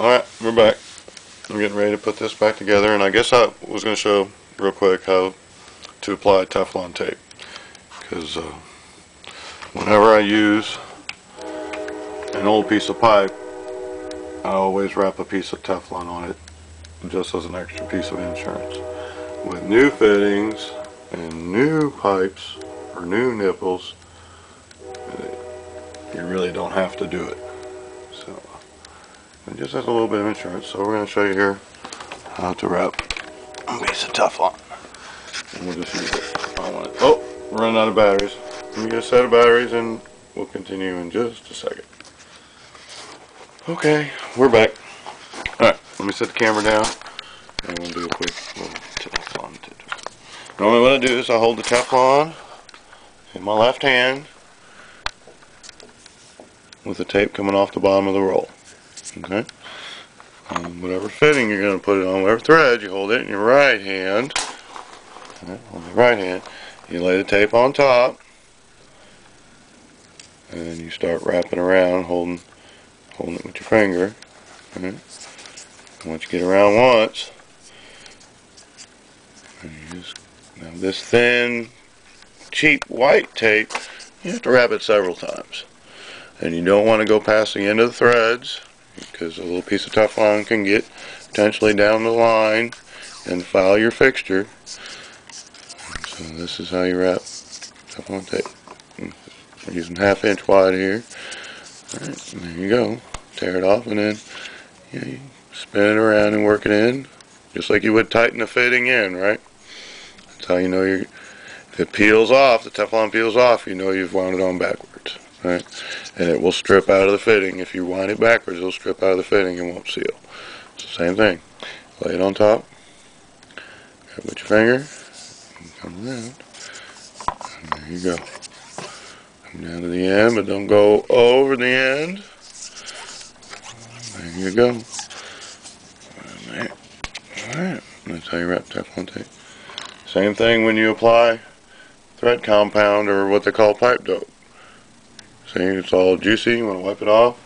Alright, we're back. I'm getting ready to put this back together, and I guess I was going to show real quick how to apply Teflon tape. Because whenever I use an old piece of pipe, I always wrap a piece of Teflon on it, just as an extra piece of insurance. With new fittings and new pipes or new nipples, you really don't have to do it. So it just has a little bit of insurance. So we're going to show you here how to wrap a piece of Teflon. And we'll just use it. Oh, we're running out of batteries. Let me get a set of batteries and we'll continue in just a second. Okay, we're back. Alright, let me set the camera down and we'll do a quick little Teflon tutorial. Normally what I do is I hold the Teflon in my left hand with the tape coming off the bottom of the roll. Okay? Whatever fitting you're going to put it on, whatever thread, you hold it in your right hand. Okay, hold your right hand. You lay the tape on top, and then you start wrapping around, holding it with your finger. Okay? And once you get around once, and you just, now this thin, cheap white tape, you have to wrap it several times. And you don't want to go past the end of the threads, because a little piece of Teflon can get potentially down the line and foul your fixture. So this is how you wrap Teflon tape. I'm using 1/2 inch wide here. Alright, there you go. Tear it off and then you spin it around and work it in, just like you would tighten a fitting in, right? That's how you know if it peels off, the Teflon peels off, you know you've wound it on backwards. Right? And it will strip out of the fitting. If you wind it backwards, it'll strip out of the fitting and won't seal. It's the same thing. Lay it on top. Grab it with your finger. And come around. And there you go. Come down to the end, but don't go over the end. There you go. And there. Alright. That's how you wrap Teflon tape. Same thing when you apply thread compound or what they call pipe dope. See, it's all juicy, you want to wipe it off.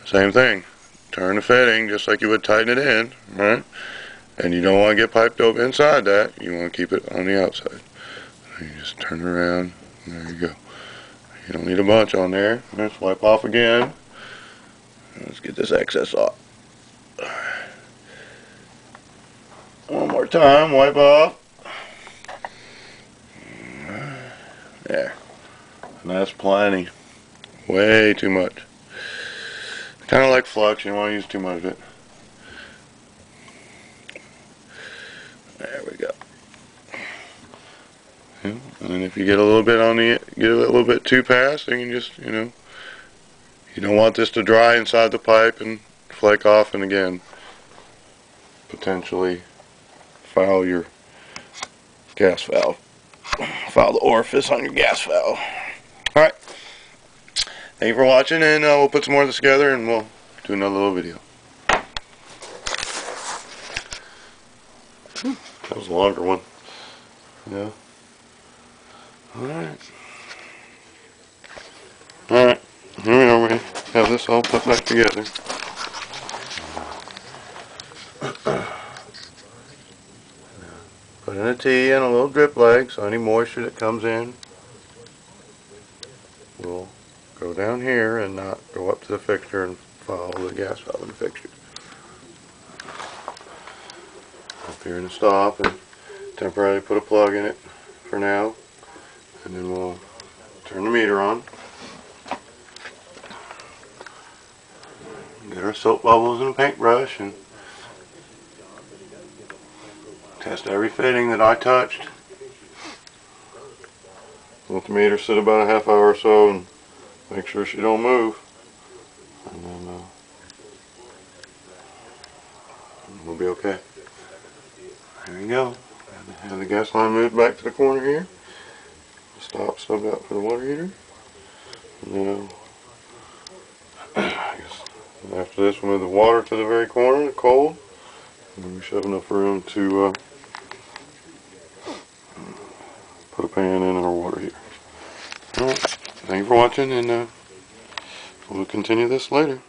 Same thing. Turn the fitting just like you would tighten it in, right? And you don't want to get pipe dope inside that, you want to keep it on the outside. So you just turn it around, and there you go. You don't need a bunch on there. Let's wipe off again. Let's get this excess off. One more time, wipe off. There. And that's plenty. Way too much. Kind of like flux, you don't want to use too much of it. There we go. And then if you get a little bit get a little bit too fast, then you just, you don't want this to dry inside the pipe and flake off, and again, potentially foul your gas valve. Foul the orifice on your gas valve. Alright, thank you for watching, and we'll put some more of this together and we'll do another little video. That was a longer one. Yeah. Alright. Alright, here we are. We have this all put back together. Put in a T and a little drip leg, so any moisture that comes in will go down here and not go up to the fixture and follow the gas valve in the fixture. Up here in the stop, and temporarily put a plug in it for now, and then we'll turn the meter on. Get our soap bubbles and a paintbrush and test every fitting that I touched. Let the meter sit about a 1/2 hour or so and make sure she don't move. And then we'll be okay. There you go. Have the gas line moved back to the corner here. Stop subbed out for the water heater. And then I guess after this we'll move the water to the very corner, the cold. And we should have enough room to put a pan in our water heater. Alright, thank you for watching, and we'll continue this later.